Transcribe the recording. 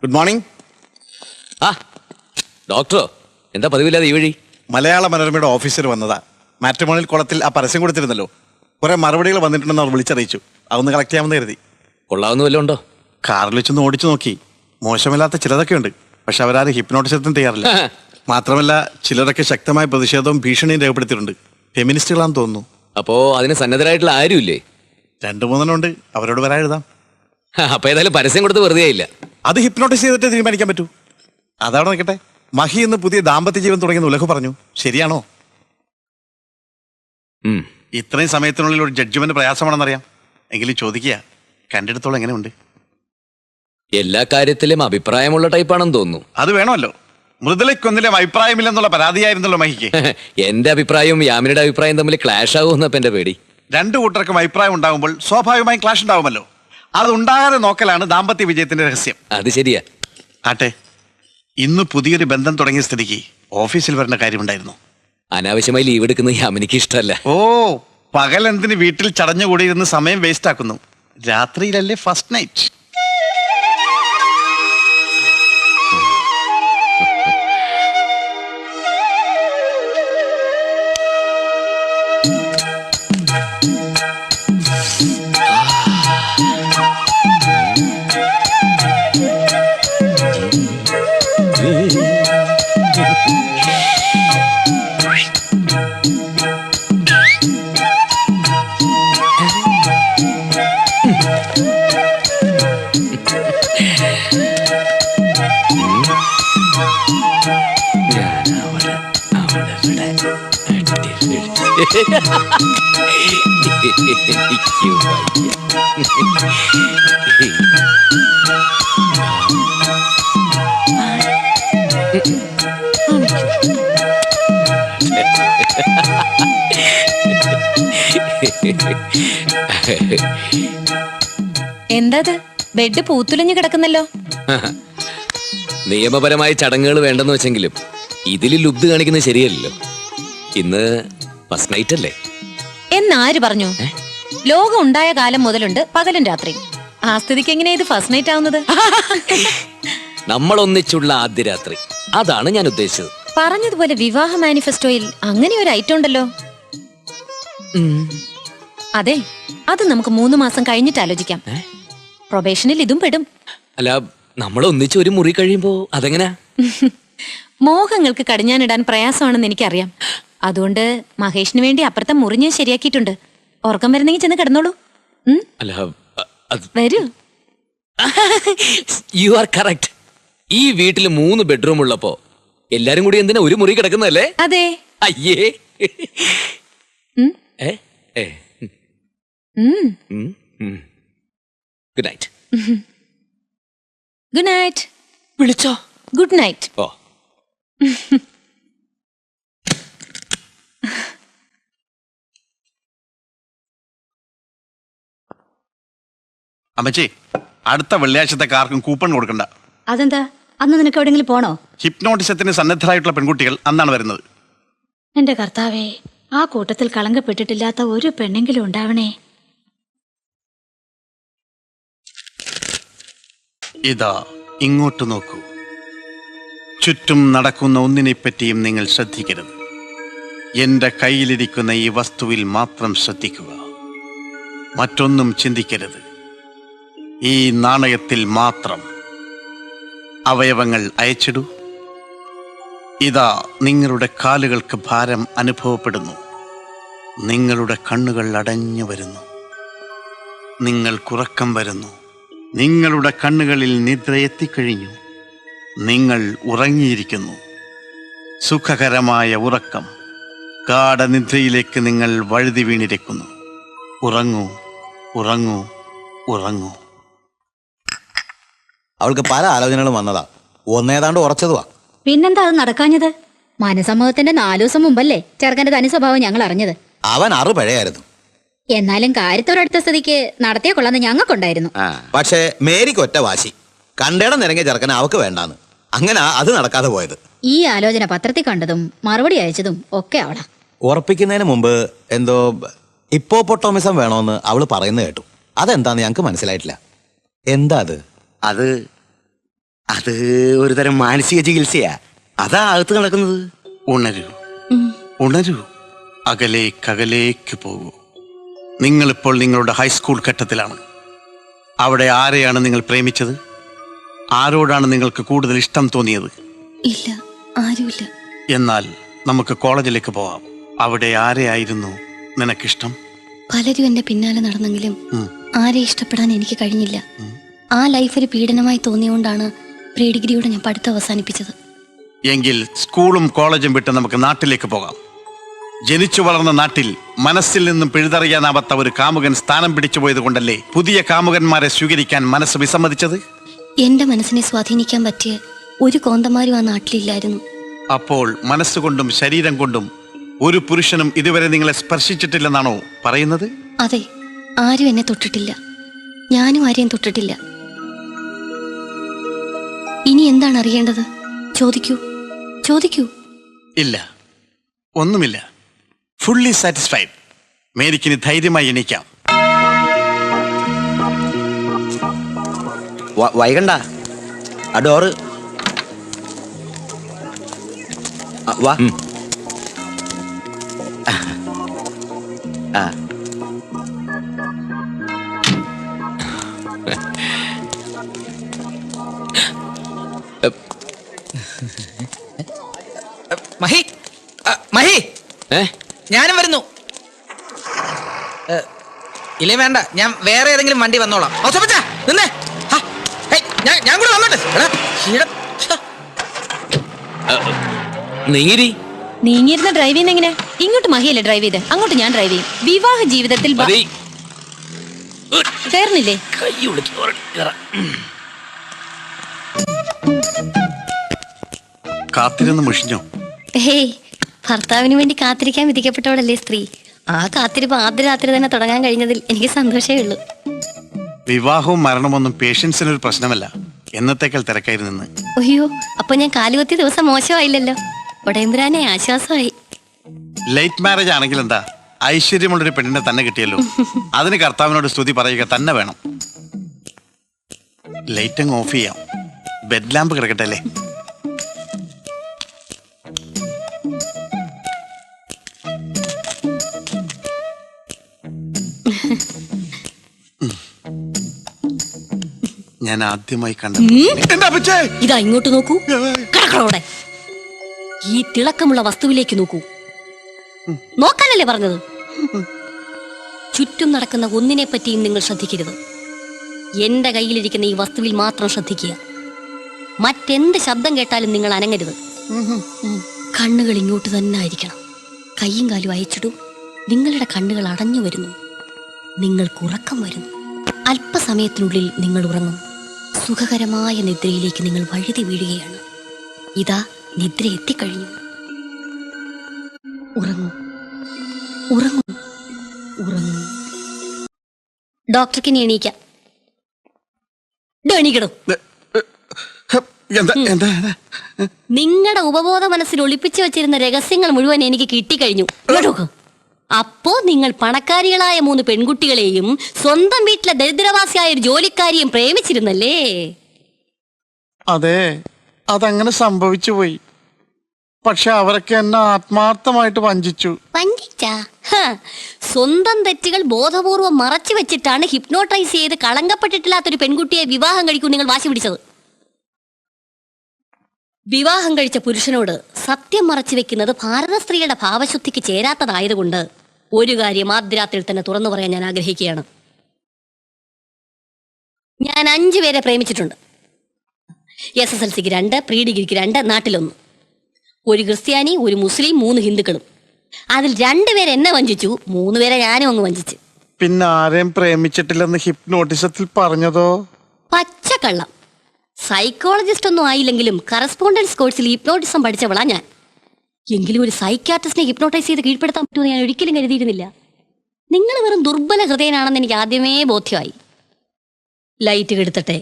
Good morning. ആ ഡോക്ടറോ? എന്താ പതിവില്ലാതെ ഈ വഴി? മലയാള മനോരമയുടെ ഓഫീസർ വന്നതാ. മാട്രിമോണിയൽ കോളത്തിൽ ആ പരസ്യം കൊടുത്തിരുന്നല്ലോ, കുറെ മറുപടികൾ വന്നിട്ടുണ്ടെന്ന് അവർ വിളിച്ചറിയിച്ചു. അതൊന്ന് കളക്ട് ചെയ്യാമെന്ന് കരുതി. കൊള്ളാവുന്ന വല്ലതും ഉണ്ടോ? കാറിൽ വെച്ചൊന്ന് ഓടിച്ചു നോക്കി. മോശമില്ലാത്ത ചിലതൊക്കെ ഉണ്ട്, പക്ഷെ അവരാരും ഹിപ്നോട്ടിസത്തിന് തയ്യാറില്ല. മാത്രമല്ല ചിലരൊക്കെ ശക്തമായ പ്രതിഷേധവും ഭീഷണിയും രേഖപ്പെടുത്തിയിട്ടുണ്ട്. ഫെമിനിസ്റ്റുകളാണെന്ന് തോന്നുന്നു. അപ്പോ അതിന് സന്നദ്ധരായിട്ടുള്ള ആരുമില്ലേ? 2-3 ഉണ്ട്, അവരോട് വരാൻ എഴുതാം. അപ്പൊ ഏതായാലും പരസ്യം കൊടുത്ത് വെറുതെ ആയില്ല. അത് ഹിപ്നോട്ടിസ് ചെയ്തിട്ട് തീരുമാനിക്കാൻ പറ്റൂ. അതവിടെ നിൽക്കട്ടെ. മഹി എന്ന് പുതിയ ദാമ്പത്യ ജീവൻ തുടങ്ങിയെന്ന് ഉലഹു പറഞ്ഞു, ശരിയാണോ? ഇത്രയും സമയത്തിനുള്ളിൽ ഒരു ജഡ്ജ്മെന്റ് പ്രയാസമാണെന്നറിയാം. എങ്കിലും ചോദിക്കുക, കണ്ടെടുത്തോളം എങ്ങനെയുണ്ട്? എല്ലാ കാര്യത്തിലും അഭിപ്രായമുള്ള ടൈപ്പാണെന്ന് തോന്നുന്നു. അത് വേണമല്ലോ. മൃദുലയ്ക്കൊന്നിലും അഭിപ്രായമില്ലെന്നുള്ള പരാതിയായിരുന്നല്ലോ മഹിക്ക്. എന്റെ അഭിപ്രായവും യാമിനിയുടെ അഭിപ്രായം തമ്മിൽ ക്ലാഷ് ആവുമെന്നപ്പോ എന്റെ പേടി. രണ്ടു കൂട്ടർക്കും അഭിപ്രായം ഉണ്ടാകുമ്പോൾ സ്വാഭാവികമായും ക്ലാഷ് ഉണ്ടാവുമല്ലോ. അത് ഉണ്ടാകാതെ നോക്കലാണ് ദാമ്പത്യ വിജയത്തിന്റെ രഹസ്യം. അത് ശരിയാ. ആട്ടെ, ഇന്ന് പുതിയൊരു ബന്ധം തുടങ്ങിയ സ്ഥിതിക്ക് ഓഫീസിൽ വരേണ്ട കാര്യമുണ്ടായിരുന്നു. അനാവശ്യമായി ലീവ് എടുക്കുന്നത് യാമിനിക്ക് ഇഷ്ടമല്ല. ഓ, പകൽ എന്തിന് വീട്ടിൽ ചടഞ്ഞുകൂടിയിരുന്ന് സമയം വേസ്റ്റ് ആക്കുന്നു? രാത്രിയിലല്ലേ ഫസ്റ്റ് നൈറ്റ്. എന്താത്? ബെഡ് പൂത്തുലഞ്ഞു കിടക്കുന്നല്ലോ. നിയമപരമായ ചടങ്ങുകൾ വേണ്ടെന്ന് വെച്ചെങ്കിലും ഇതിൽ ലുബ്ധ കാണിക്കുന്നത് ശരിയല്ലല്ലോ. ഇന്ന് ഫസ്റ്റ് നൈറ്റ് അല്ലേ? എന്നാര് പറഞ്ഞു? ലോകം ഉണ്ടായ കാലം മുതലുണ്ട് പകലും രാത്രി. ആ സ്ഥിതിക്ക് എങ്ങനെയാ ഇത് ഫസ്റ്റ് നൈറ്റ് ആവുന്നത്? നമ്മൾ ഒന്നിച്ചുള്ള ആദ്യ രാത്രി, അതാണ് ഞാൻ ഉദ്ദേശിച്ചത്. പറഞ്ഞതുപോലെ വിവാഹ മാനിഫെസ്റ്റോയിൽ അങ്ങനെ ഒരു ഐറ്റം ഉണ്ടല്ലോ. അതെ, അത് നമുക്ക് 3 മാസം കഴിഞ്ഞിട്ട് ആലോചിക്കാം. പ്രൊബേഷനിൽ ഇതും പെടും. അല്ല, നമ്മൾ ഒന്നിച്ച് ഒരു മുറി കഴിയുമ്പോ അതെങ്ങനാ? മോഹങ്ങൾക്ക് കടിഞ്ഞാനിടാൻ പ്രയാസമാണെന്ന് എനിക്കറിയാം. അതുകൊണ്ട് മഹേഷിന് വേണ്ടി അപ്പുറത്തെ മുറി ഞാൻ ശരിയാക്കിയിട്ടുണ്ട്. ഉറക്കം വരുന്നെങ്കിൽ ചെന്ന് കിടന്നോളൂ. അല്ല, വരൂ. You are correct. ഈ വീട്ടിൽ 3 ബെഡ്റൂം ഉള്ളപ്പോ എല്ലാരും കൂടി എന്തിനാ ഒരു മുറി കിടക്കുന്നല്ലേ? അതെ. അയ്യേ. Good night. Good night. വിളിച്ചോ? Good night. ഓ, അമ്മച്ചി, അടുത്ത വെള്ളിയാഴ്ചത്തെ കാർക്കും കൂപ്പൺ കൊടുക്കണ്ട. അതെന്താ? അന്ന് നിനക്ക് എവിടെങ്കിലും പോണോ? ഹിപ്നോട്ടിസത്തിന് സന്നദ്ധരായിട്ടുള്ള പെൺകുട്ടികൾ അന്നാണ് വരുന്നത്. എന്റെ കർത്താവേ, ആ കൂട്ടത്തിൽ കളങ്കപ്പെട്ടിട്ടില്ലാത്ത ഒരു പെണ്ണെങ്കിലും ഉണ്ടാവണേ. ഇതാ, ഇങ്ങോട്ട് നോക്കൂ. ചുറ്റും നടക്കുന്ന ഒന്നിനെപ്പറ്റിയും നിങ്ങൾ ശ്രദ്ധിക്കരുത്. എന്റെ കയ്യിലിരിക്കുന്ന ഈ വസ്തുവിൽ മാത്രം ശ്രദ്ധിക്കുക. മറ്റൊന്നും ചിന്തിക്കരുത്. ഈ നാണയത്തിൽ മാത്രം. അവയവങ്ങൾ അയച്ചിടൂ. ഇതാ, നിങ്ങളുടെ കാലുകൾക്ക് ഭാരം അനുഭവപ്പെടുന്നു. നിങ്ങളുടെ കണ്ണുകൾ അടഞ്ഞു വരുന്നു. നിങ്ങൾക്കുറക്കം വരുന്നു. നിങ്ങളുടെ കണ്ണുകളിൽ നിദ്ര എത്തിക്കഴിഞ്ഞു. നിങ്ങൾ ഉറങ്ങിയിരിക്കുന്നു. സുഖകരമായ ഉറക്കം. ഗാഢനിദ്രയിലേക്ക് നിങ്ങൾ വഴുതി വീണിരിക്കുന്നു. ഉറങ്ങൂ, ഉറങ്ങൂ, ഉറങ്ങൂ. അവൾക്ക് പല ആലോചനകളും വന്നതാ. ഒന്നേതാണ്ട് ഉറച്ചതുവാ. പിന്നെന്താ അത് നടക്കാഞ്ഞത്? മനസമ്മതത്തിന്റെ 4 ദിവസം മുമ്പല്ലേ ചെറുക്കന്റെ തനി സ്വഭാവം ഞങ്ങൾ അറിഞ്ഞത്. അവൻ പഴയായിരുന്നു. എന്നാലും കാര്യത്തോടടുത്ത സ്ഥിതിക്ക് നടത്തിയ കൊള്ളാന്ന് ഞങ്ങൾക്കുണ്ടായിരുന്നു. പക്ഷേ മേരിക്ക് ഒറ്റ വാശി. കണ്ടേടം നിരങ്ങിയ ചെറുക്കനെ അവക്ക് വേണ്ടാന്ന്. അങ്ങനെ അത് നടക്കാതെ പോയത്. ഈ ആലോചന പത്രത്തിൽ കണ്ടതും മറുപടി അയച്ചതും ഒക്കെ അവളാ. ഉറപ്പിക്കുന്നതിന് മുമ്പ് എന്തോ ഹിപ്പോപ്പൊട്ടോമിസം വേണോന്ന് അവള് പറയുന്നത് കേട്ടു. അതെന്താന്ന് ഞങ്ങക്ക് മനസ്സിലായിട്ടില്ല. എന്താ അത്? അത് അത് ഒരു തരം മാനസിക ചികിത്സയാ. അതാ അകത്ത് നടക്കുന്നത്. ഉണരൂ, ഉണരൂ, അകലേക്ക് പോകൂ. നിങ്ങളിപ്പോൾ നിങ്ങളുടെ ഹൈസ്കൂൾ ഘട്ടത്തിലാണ്. അവിടെ ആരെയാണ് നിങ്ങൾ പ്രേമിച്ചത്? ആരോടാണ് നിങ്ങൾക്ക് കൂടുതൽ ഇഷ്ടം തോന്നിയത്? ഇല്ല, ആരുമില്ല. എന്നാൽ നമുക്ക് കോളേജിലേക്ക് പോവാം. അവിടെ ആരെയായിരുന്നു നിനക്കിഷ്ടം? പലരും എന്റെ പിന്നാലെ നടന്നെങ്കിലും ആരെ ഇഷ്ടപ്പെടാൻ എനിക്ക് കഴിഞ്ഞില്ല. ആ ലൈഫ് ഒരു പീഡനമായി തോന്നിയുകൊണ്ടാണ് പ്രീ ഡിഗ്രിയോടെ ഞാൻ പഠിത്തം അവസാനിപ്പിച്ചത്. എങ്കിൽ സ്കൂളും കോളേജും വിട്ട് നമുക്ക് നാട്ടിലേക്ക് പോകാം. ജനിച്ചു വളർന്ന നാട്ടിൽ മനസ്സിൽ നിന്നും പിഴുതറിയാനാവാത്ത ഒരു കാമുകൻ സ്ഥാനം പിടിച്ചു പോയത് കൊണ്ടല്ലേ പുതിയ കാമുകന്മാരെ സ്വീകരിക്കാൻ മനസ്സ് വിസമ്മതിച്ചത്? എന്റെ മനസ്സിനെ സ്വാധീനിക്കാൻ പറ്റിയ ഒരു കോന്തമാരും ആ നാട്ടിലില്ലായിരുന്നു. അപ്പോൾ മനസ്സുകൊണ്ടും ശരീരം കൊണ്ടും ഒരു പുരുഷനും ഇതുവരെ നിങ്ങളെ സ്പർശിച്ചിട്ടില്ലെന്നാണോ പറയുന്നത്? അതെ, ആരും എന്നെ തൊട്ടിട്ടില്ല. ഞാനും ആരെയും തൊട്ടിട്ടില്ല. ഇനി എന്താണ് അറിയേണ്ടത്? ചോദിക്കൂ. ഇല്ല, ഒന്നുമില്ല. Fully satisfied. മേരിക്കിന് ധൈര്യമായി എണീക്കാം. വൈകണ്ട, ആ ഡോറ് വാ. ആ മഹി, മഹി, ഏ ഞാനും വരുന്നു. ഇല്ലേ വേണ്ട, ഞാൻ വേറെ ഏതെങ്കിലും വണ്ടി വന്നോളാം. ഔസേപ്പച്ചാ, നിന്നേ. ഹാ, ഹേയ്, ഞാൻ കൂടെ വന്നോട്ടെ. എടാ, നീങ്ങിരി. നീങ്ങിയിരുന്ന ഡ്രൈവ് ചെയ്യുന്ന എങ്ങനെ? ഇങ്ങോട്ട് മഹിയല്ലേ ഡ്രൈവ് ചെയ്ത്, അങ്ങോട്ട് ഞാൻ ഡ്രൈവ് ചെയ്യും. വിവാഹ ജീവിതത്തിൽ മതി. കേറുന്നില്ലേ? കൈ വിളിക്ക്. കാത്തിരുന്ന് മുഷിഞ്ഞോ? ഹേയ്, ഭർത്താവിന് വേണ്ടി കാത്തിരിക്കാൻ വിധിക്കപ്പെട്ടവളല്ലേ സ്ത്രീ. ആ കാത്തിരിപ്പ് ആദ്യ രാത്രി തന്നെ തുടങ്ങാൻ കഴിഞ്ഞതിൽ എനിക്ക് സന്തോഷമേ ഉള്ളൂ. വിവാഹവും മരണമൊന്നും പേഷ്യൻസിനൊരു പ്രശ്നമല്ല. എന്നത്തേക്കാൾ തിരക്കായിരുന്നു. അയ്യോ, അപ്പൊ ഞാൻ കാലുകുത്തിയ ദിവസം മോശമായില്ലല്ലോ. ഉടയമ്പുരാനെ ആശ്വാസമായി. ലൈറ്റ് മാരേജ് ആണെങ്കിൽ എന്താ, ഐശ്വര്യമുള്ളൊരു പെണ്ണിനെ തന്നെ കിട്ടിയല്ലോ. അതിന് കർത്താവിനോട് സ്തുതി പറയുക തന്നെ വേണം. ലൈറ്റ് അങ്ങ് ഓഫ് ചെയ്യാം. ബെഡ് ലാമ്പ് കിടക്കട്ടെ അല്ലേ? ഞാൻ ആദ്യമായി കണ്ട ഇതാ ഇങ്ങോട്ട് നോക്കൂ. കിടക്കണോടെ ഈ തിളക്കമുള്ള വസ്തുവിലേക്ക് നോക്കൂ. നോക്കാനല്ലേ പറഞ്ഞത്? ചുറ്റും നടക്കുന്ന ഒന്നിനെ പറ്റിയും നിങ്ങൾ ശ്രദ്ധിക്കരുത്. എന്റെ കയ്യിലിരിക്കുന്ന ഈ വസ്തുവിൽ മാത്രം ശ്രദ്ധിക്കുക. മറ്റെന്ത് ശബ്ദം കേട്ടാലും നിങ്ങൾ അനങ്ങരുത്. കണ്ണുകൾ ഇങ്ങോട്ട് തന്നെ ആയിരിക്കണം. കയ്യും കാലും അയച്ചിടൂ. നിങ്ങളുടെ കണ്ണുകൾ അടഞ്ഞു വരുന്നു. നിങ്ങൾക്ക് ഉറക്കം വരുന്നു. അല്പസമയത്തിനുള്ളിൽ നിങ്ങൾ ഉറങ്ങും. സുഖകരമായ നിദ്രയിലേക്ക് നിങ്ങൾ വഴുതി വീഴുകയാണ്. ഇതാ നിദ്ര എത്തിക്കഴിഞ്ഞു. ഉറങ്ങൂ, ഉറങ്ങൂ, ഉറങ്ങൂ. ഡോക്ടർക്ക് ഇനി എണീക്കാം. എണീക്കടോ. നിങ്ങളുടെ ഉപബോധ മനസ്സിൽ ഒളിപ്പിച്ചു വെച്ചിരുന്ന രഹസ്യങ്ങൾ മുഴുവൻ എനിക്ക് കിട്ടിക്കഴിഞ്ഞു. അപ്പോ നിങ്ങൾ പണക്കാരികളായ 3 പെൺകുട്ടികളെയും സ്വന്തം വീട്ടിലെ ദരിദ്രവാസിയായ ഒരു ജോലിക്കാരിയും പ്രേമിച്ചിരുന്നല്ലേ? അതെ, അതങ്ങനെ സംഭവിച്ചു പോയി. പക്ഷെ അവരൊക്കെ എന്നെ ആത്മാർത്ഥമായിട്ട് വഞ്ചിച്ചു. സ്വന്തം തെറ്റുകൾ ബോധപൂർവം മറച്ചു വെച്ചിട്ടാണ് ഹിപ്നോട്ടൈസ് ചെയ്ത് കളങ്കപ്പെട്ടിട്ടില്ലാത്തൊരു പെൺകുട്ടിയെ വിവാഹം കഴിക്കും നിങ്ങൾ വാശി പിടിച്ചത്. വിവാഹം കഴിച്ച പുരുഷനോട് സത്യം മറച്ചു വെക്കുന്നത് ഭാരത സ്ത്രീയുടെ ഭാവശുദ്ധിക്ക് ചേരാത്തതായതുകൊണ്ട് ഒരു കാര്യം ആദ്യരാത്രിയിൽ തന്നെ തുറന്നു പറയാൻ ഞാൻ ആഗ്രഹിക്കുകയാണ്. ഞാൻ 5 പേരെ പ്രേമിച്ചിട്ടുണ്ട്. SSLCക്ക് 2, പ്രീ ഡിഗ്രിക്ക് 2, നാട്ടിലൊന്ന്. ഒരു ക്രിസ്ത്യാനി, ഒരു മുസ്ലിം, 3 ഹിന്ദുക്കളും. അതിൽ 2 പേര് എന്നെ വഞ്ചിച്ചു, 3 പേരെ ഞാനും അങ്ങ് വഞ്ചിച്ചു. പിന്നെ ആരെയും പ്രേമിച്ചിട്ടില്ലെന്ന് ഹിപ്നോട്ടിസത്തിൽ പറഞ്ഞതോ? പച്ചക്കള്ളം. സൈക്കോളജിസ്റ്റ് ഒന്നും ആയില്ലെങ്കിലും കറസ്പോണ്ടൻസ് കോഴ്സിൽ ഹിപ്നോട്ടിസം പഠിച്ചവളാ ഞാൻ. എങ്കിലും ഒരു സൈക്യാട്രിസ്റ്റിനെ ഹിപ്നോട്ടൈസ് ചെയ്ത് കീഴ്പ്പെടുത്താൻ പറ്റുമെന്ന് ഞാൻ ഒരിക്കലും കരുതിയിരുന്നില്ല. നിങ്ങൾ വെറും ദുർബല ഹൃദയനാണെന്ന് എനിക്ക് ആദ്യമേ ബോധ്യമായി. ലൈറ്റ് കെടുത്തട്ടെ.